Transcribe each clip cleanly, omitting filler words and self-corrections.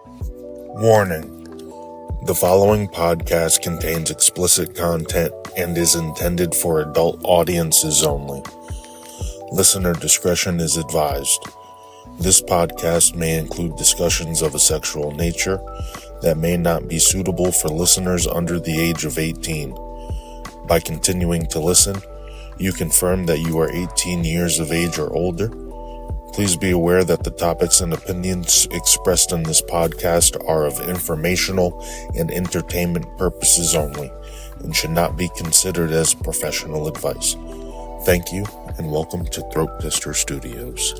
Warning: the following podcast contains explicit content and is intended for adult audiences only. Listener discretion is advised. This podcast may include discussions of a sexual nature that may not be suitable for listeners under the age of 18. By continuing to listen, you confirm that you are 18 years of age or older. Please be aware that the topics and opinions expressed in this podcast are of informational and entertainment purposes only and should not be considered as professional advice. Thank you, and welcome to Throat Twister Studios.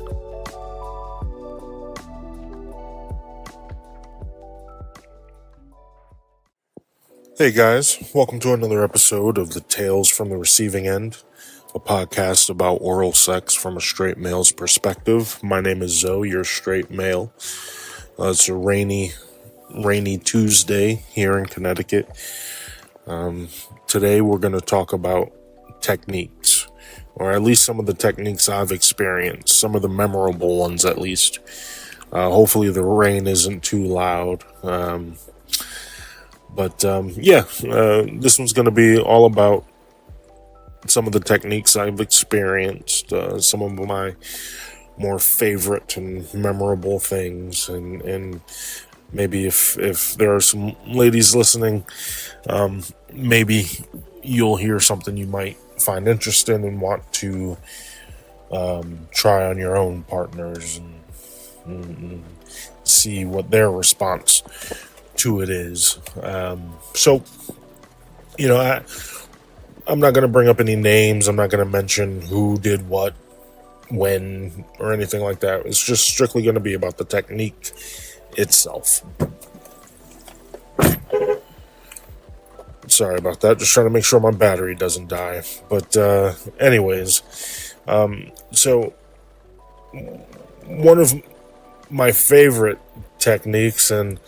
Hey guys, welcome to another episode of the Tales from the Receiving End, a podcast about oral sex from a straight male's perspective. My name is Zoe, your straight male. It's a rainy Tuesday here in Connecticut. Today we're going to talk about techniques, or at least some of the techniques I've experienced, some of the memorable ones at least. Hopefully the rain isn't too loud. This one's going to be all about some of the techniques I've experienced, some of my more favorite and memorable things, and maybe if there are some ladies listening, maybe you'll hear something you might find interesting and want to try on your own partners and see what their response to it is. I'm not going to bring up any names. I'm not going to mention who did what, when, or anything like that. It's just strictly going to be about the technique itself. Sorry about that. Just trying to make sure my battery doesn't die. But anyways, so one of my favorite techniques, and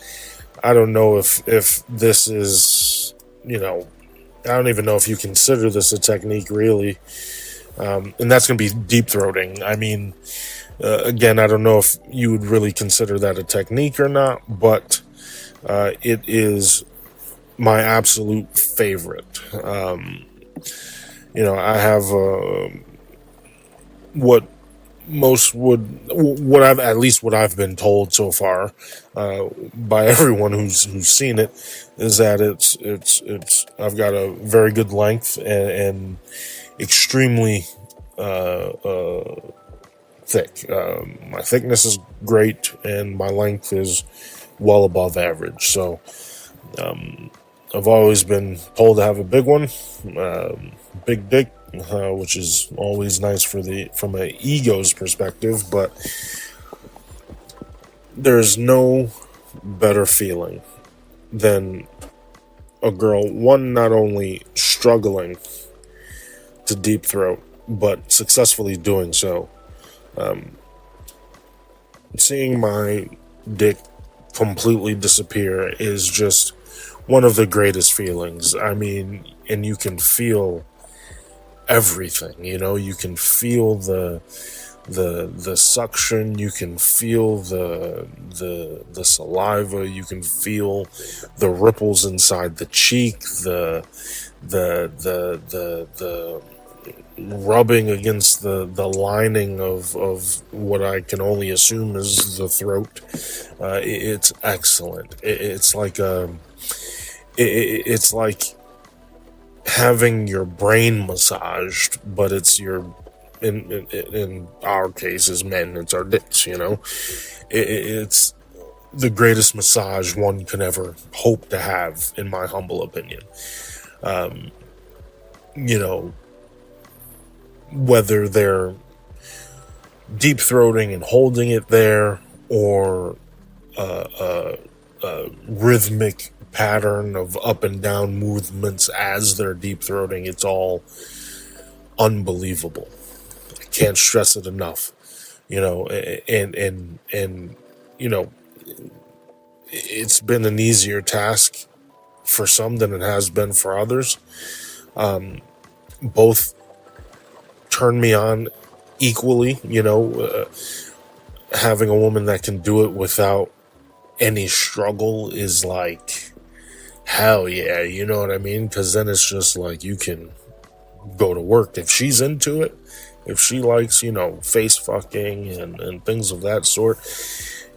I don't know if this is, I don't even know if you consider this a technique really, and that's going to be deep throating. I mean, again, I don't know if you would really consider that a technique or not, but it is my absolute favorite. I have what I've been told so far by everyone who's seen it is that it's I've got a very good length and extremely thick. My thickness is great and my length is well above average. So I've always been told to have a big one, big dick. Which is always nice from an ego's perspective, but there's no better feeling than a girl, one, not only struggling to deep throat, but successfully doing so. Seeing my dick completely disappear is just one of the greatest feelings. I mean, and you can feel everything, you can feel the suction, you can feel the saliva, you can feel the ripples inside the cheek, the rubbing against the lining of what I can only assume is the throat. It's excellent. It's like having your brain massaged, but it's in our case as men, it's our dicks, it's the greatest massage one can ever hope to have, in my humble opinion. Whether they're deep throating and holding it there, or rhythmic pattern of up and down movements as they're deep throating, it's all unbelievable. I can't stress it enough. It's been an easier task for some than it has been for others. Both turn me on equally, having a woman that can do it without any struggle is like, hell yeah, you know what I mean? Because then it's just like you can go to work. If she's into it, if she likes, face fucking and things of that sort,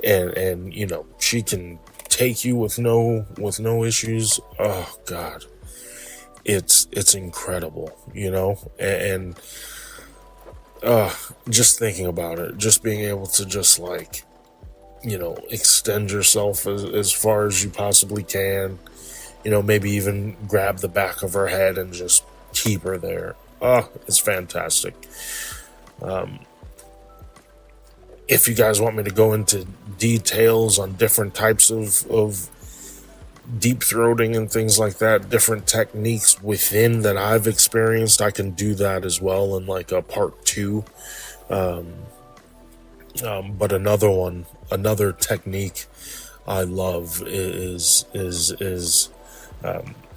and she can take you with no issues. Oh God, it's incredible, and just thinking about it, just being able to just like, extend yourself as far as you possibly can, maybe even grab the back of her head and just keep her there. Oh, it's fantastic. If you guys want me to go into details on different types of deep throating and things like that, different techniques within that I've experienced, I can do that as well in like a part 2. But another technique I love is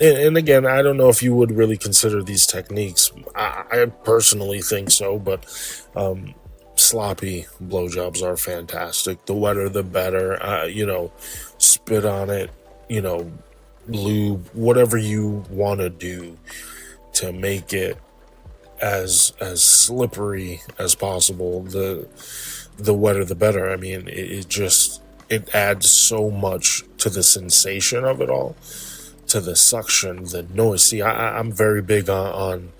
and again, I don't know if you would really consider these techniques. I personally think so, but sloppy blowjobs are fantastic. The wetter, the better. Spit on it. Lube, whatever you want to do to make it as slippery as possible. The wetter, the better. I mean, it adds so much to the sensation of it all, to the suction, the noise. See, I'm very big on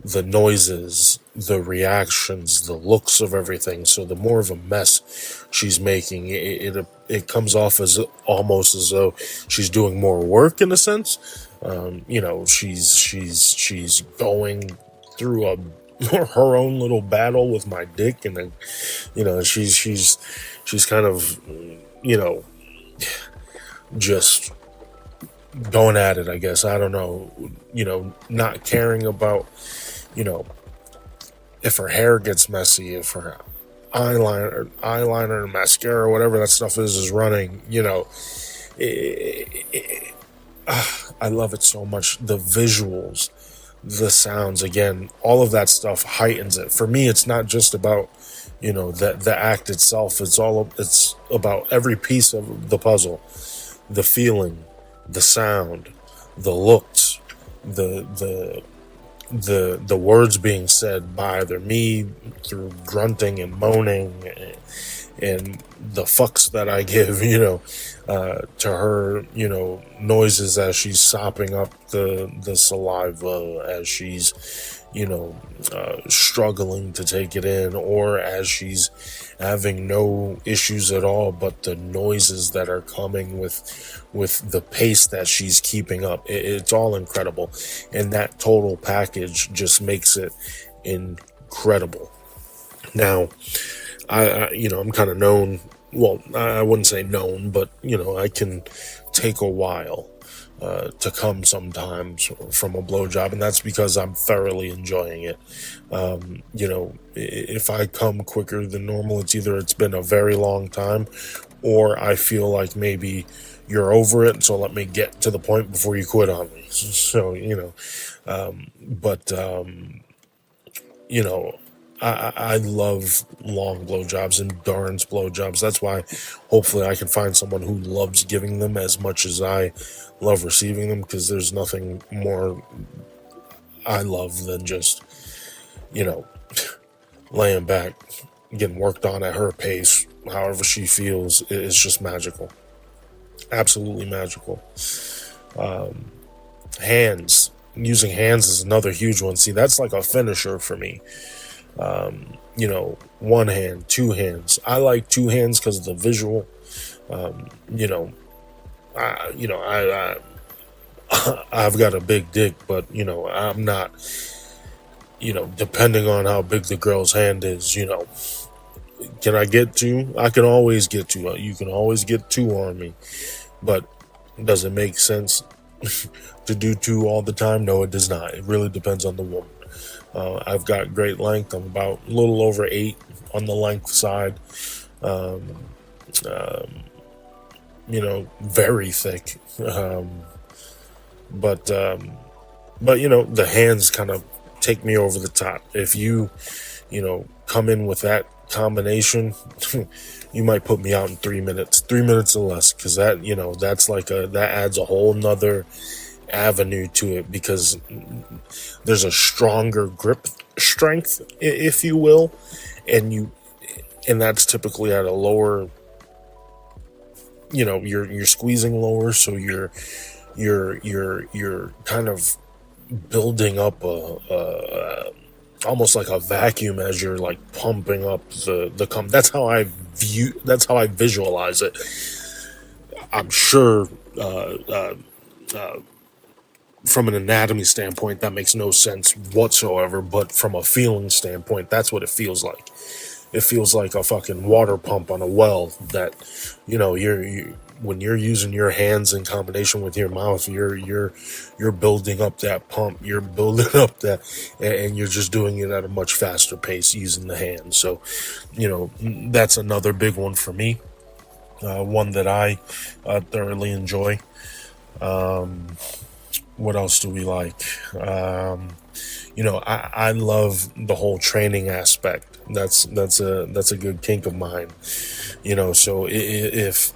the noises, the reactions, the looks of everything. So the more of a mess she's making, it comes off as almost as though she's doing more work in a sense. She's going through her own little battle with my dick, and then she's kind of just going at it, I guess. I don't know, not caring about if her hair gets messy, if her eyeliner, mascara, whatever that stuff is running. I love it so much. The visuals, the sounds, again, all of that stuff heightens it. For me, it's not just about the act itself. It's about every piece of the puzzle, the feeling, the sound, the looks, the words being said by either me through grunting and moaning, and the fucks that I give, to her, noises as she's sopping up the saliva, as she's, struggling to take it in, or as she's having no issues at all, but the noises that are coming with the pace that she's keeping up. It's all incredible. And that total package just makes it incredible. Now, I'm kind of known, well, I wouldn't say known, but, I can take a while to come sometimes from a blowjob, and that's because I'm thoroughly enjoying it. If I come quicker than normal, it's been a very long time, or I feel like maybe you're over it, so let me get to the point before you quit on me. So, I love long blowjobs and Darn's blowjobs. That's why hopefully I can find someone who loves giving them as much as I love receiving them, because there's nothing more I love than just, laying back, getting worked on at her pace, however she feels. It's just magical. Absolutely magical. Hands. Using hands is another huge one. See, that's like a finisher for me. One hand, two hands. I like two hands because of the visual. I've got a big dick, but I'm not, depending on how big the girl's hand is, can I get two? I can always get two. You can always get two on me, but does it make sense to do two all the time? No, it does not. It really depends on the woman. I've got great length. I'm about a little over 8 on the length side. Very thick. But the hands kind of take me over the top. If you, come in with that combination, you might put me out in 3 minutes or less, because that's that adds a whole nother avenue to it, because there's a stronger grip strength, if you will, and that's typically at a lower, you're squeezing lower, so you're kind of building up a almost like a vacuum as you're like pumping up the cum. That's how I visualize it. I'm sure from an anatomy standpoint that makes no sense whatsoever, but from a feeling standpoint, that's what it feels like. It feels like a fucking water pump on a well that, when you're using your hands in combination with your mouth, you're building up that pump, you're building up that, and you're just doing it at a much faster pace using the hands. So, that's another big one for me. One that I thoroughly enjoy. What else do we like? I love the whole training aspect. That's a good kink of mine. So if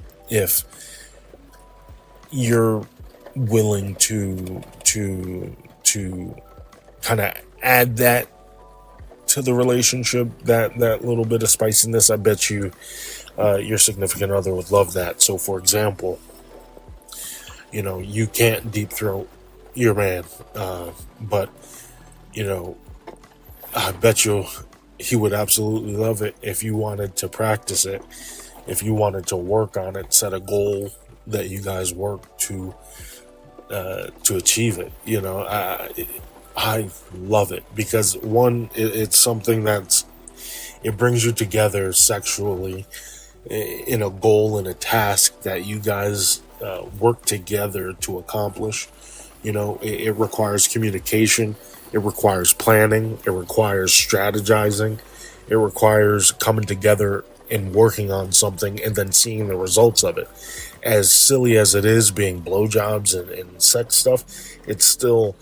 you're willing to kind of add that to the relationship, that little bit of spiciness, I bet you your significant other would love that. So, for example, you can't deep throat your man, but I bet you he would absolutely love it if you wanted to practice it, if you wanted to work on it, set a goal that you guys work to achieve it. I love it because, one, it's something it brings you together sexually in a goal and a task that you guys work together to accomplish. It requires communication, it requires planning, it requires strategizing, it requires coming together and working on something and then seeing the results of it. As silly as it is, being blowjobs and sex stuff, it's still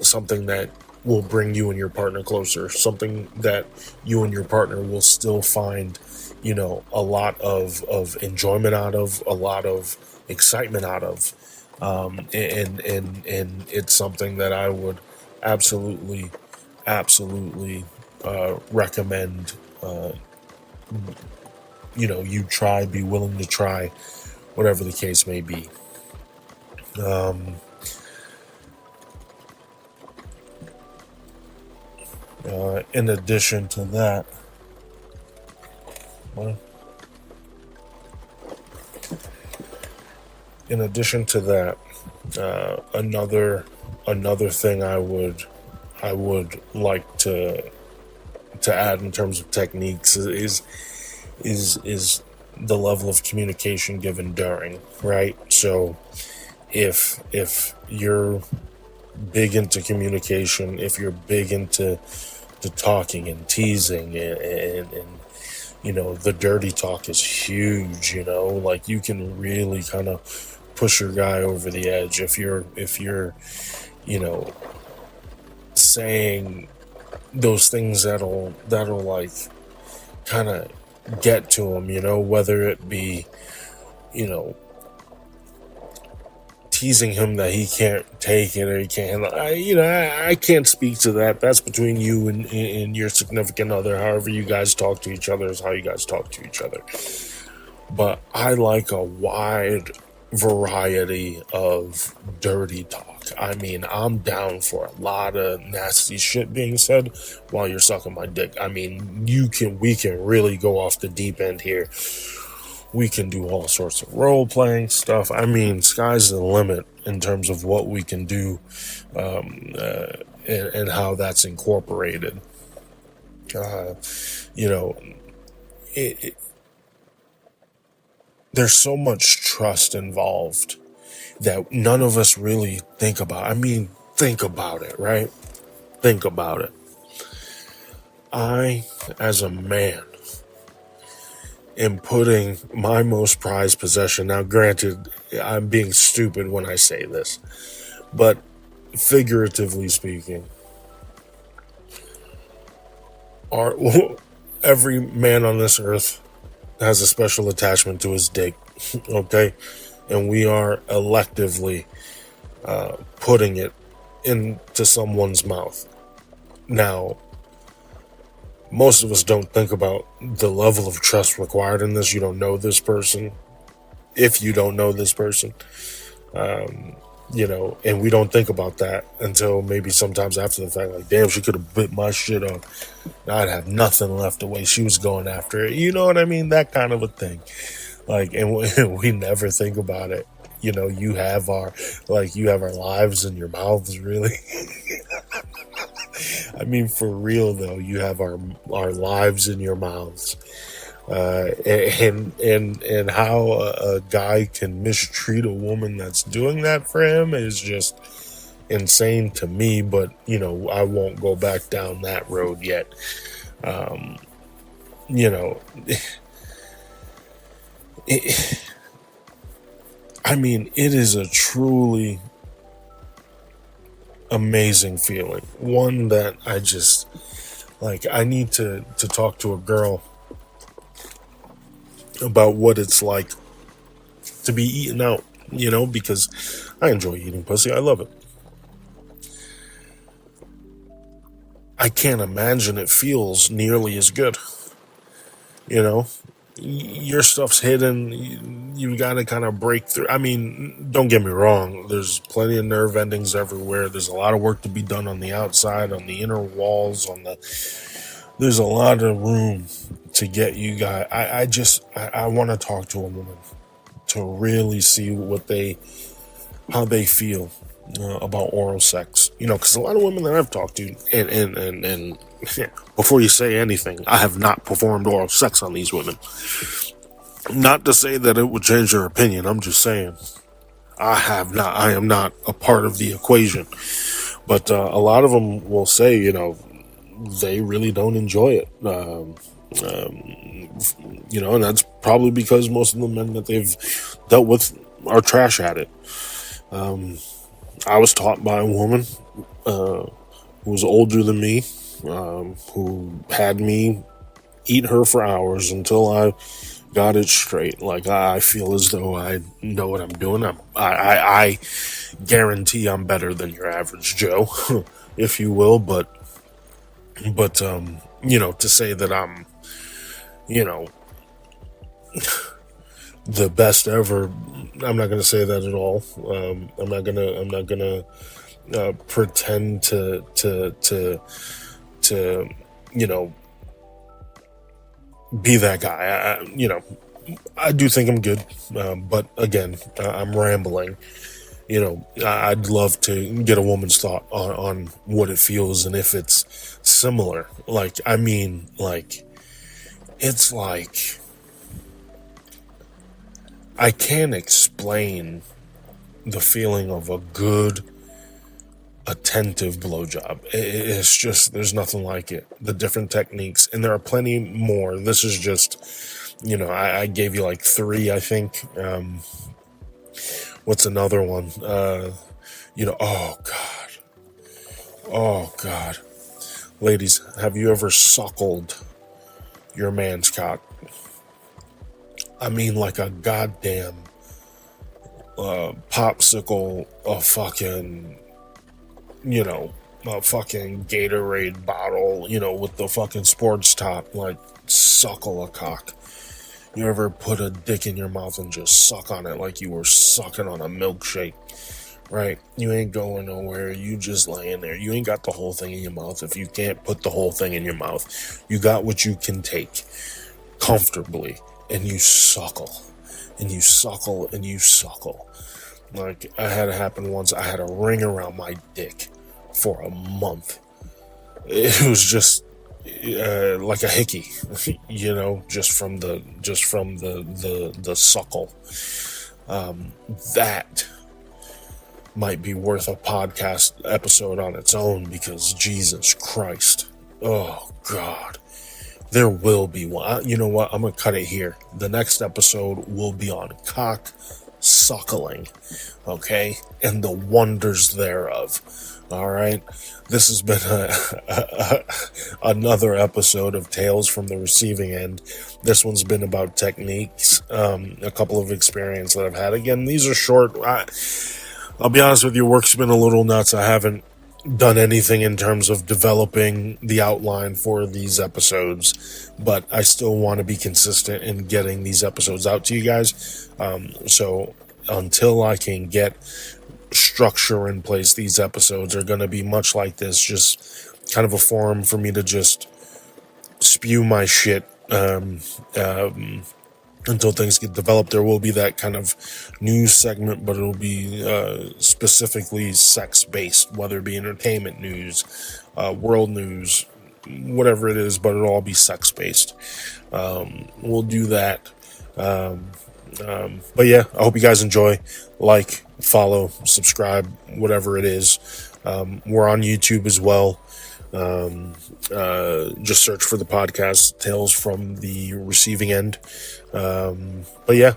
something that will bring you and your partner closer, something that you and your partner will still find, a lot of enjoyment out of, a lot of excitement out of. And it's something that I would absolutely recommend. You be willing to try, whatever the case may be. In addition to that, another thing I would like to add in terms of techniques is the level of communication given during, right? So if you're big into communication, if you're big into talking and teasing and the dirty talk is huge, like you can really kind of push your guy over the edge if you're saying those things that'll like kind of get to him, whether it be teasing him that he can't take it or he can't handle. I can't speak to that. That's between you and your significant other. However you guys talk to each other is how you guys talk to each other. But I like a wide variety of dirty talk. I mean, I'm down for a lot of nasty shit being said while you're sucking my dick. I mean, we can really go off the deep end here. We can do all sorts of role-playing stuff. I mean, sky's the limit in terms of what we can do and how that's incorporated. There's so much trust involved that none of us really think about. I mean, think about it, right? Think about it. I, as a man, am putting my most prized possession. Now, granted, I'm being stupid when I say this, but figuratively speaking, every man on this earth has a special attachment to his dick, okay? And we are electively putting it into someone's mouth. Now, most of us don't think about the level of trust required in this. You don't know this person. If you don't know this person, and we don't think about that until maybe sometimes after the fact, like, damn, she could have bit my shit off. I'd have nothing left the way she was going after it. You know what I mean? That kind of a thing. Like, and we never think about it. You have our lives in your mouths, really. I mean, for real though, you have our lives in your mouths. And how a guy can mistreat a woman that's doing that for him is just insane to me. But I won't go back down that road yet. I mean, it is a truly amazing feeling. One that I just I need to talk to a girl about what it's like to be eaten out, because I enjoy eating pussy. I love it. I can't imagine it feels nearly as good. Your stuff's hidden. You got to kind of break through. I mean, don't get me wrong. There's plenty of nerve endings everywhere. There's a lot of work to be done on the outside, on the inner walls, there's a lot of room to get you guys. I want to talk to a woman to really see how they feel about oral sex. Because a lot of women that I've talked to, and before you say anything, I have not performed oral sex on these women. Not to say that it would change their opinion. I'm just saying I have not. I am not a part of the equation. But a lot of them will say, they really don't enjoy it. And that's probably because most of the men that they've dealt with are trash at it. I was taught by a woman who was older than me, who had me eat her for hours until I got it straight. Like, I feel as though I know what I'm doing. I guarantee I'm better than your average Joe, if you will, but to say that I'm, the best ever, I'm not going to say that at all. I'm not going to pretend to be that guy. I do think I'm good. But again, I'm rambling. I'd love to get a woman's thought on what it feels and if it's similar. It's like, I can't explain the feeling of a good, attentive blowjob. It's just, there's nothing like it. The different techniques, and there are plenty more. This is just, I gave you like 3, I think. What's another one? Oh God. Ladies, have you ever suckled your man's cock? I mean, like a goddamn popsicle, a fucking Gatorade bottle, with the fucking sports top, like, suckle a cock. You ever put a dick in your mouth and just suck on it like you were sucking on a milkshake, right? You ain't going nowhere. You just laying there. You ain't got the whole thing in your mouth. If you can't put the whole thing in your mouth, you got what you can take comfortably, and you suckle, and you suckle, and you suckle. Like, I had it happen once. I had a ring around my dick for a month. It was just like a hickey, just from the suckle. That might be worth a podcast episode on its own, because Jesus Christ, oh God, there will be one. You know what? I'm gonna cut it here. The next episode will be on cock suckling, okay, and the wonders thereof. All right. This has been another episode of Tales from the Receiving End. This one's been about techniques, a couple of experiences that I've had. Again, these are short. I'll be honest with you, work's been a little nuts. I haven't done anything in terms of developing the outline for these episodes, but I still want to be consistent in getting these episodes out to you guys. So until I can get structure in place, these episodes are going to be much like this, just kind of a forum for me to just spew my shit until things get developed. There will be that kind of news segment, but it'll be specifically sex-based, whether it be entertainment news, world news, whatever it is, but it'll all be sex-based. We'll do that. But yeah, I hope you guys enjoy. Like, follow, subscribe, whatever it is. We're on YouTube as well. Just search for the podcast Tales from the Receiving End. But yeah,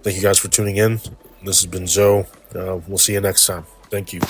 thank you guys for tuning in. This has been Zoe. We'll see you next time. Thank you.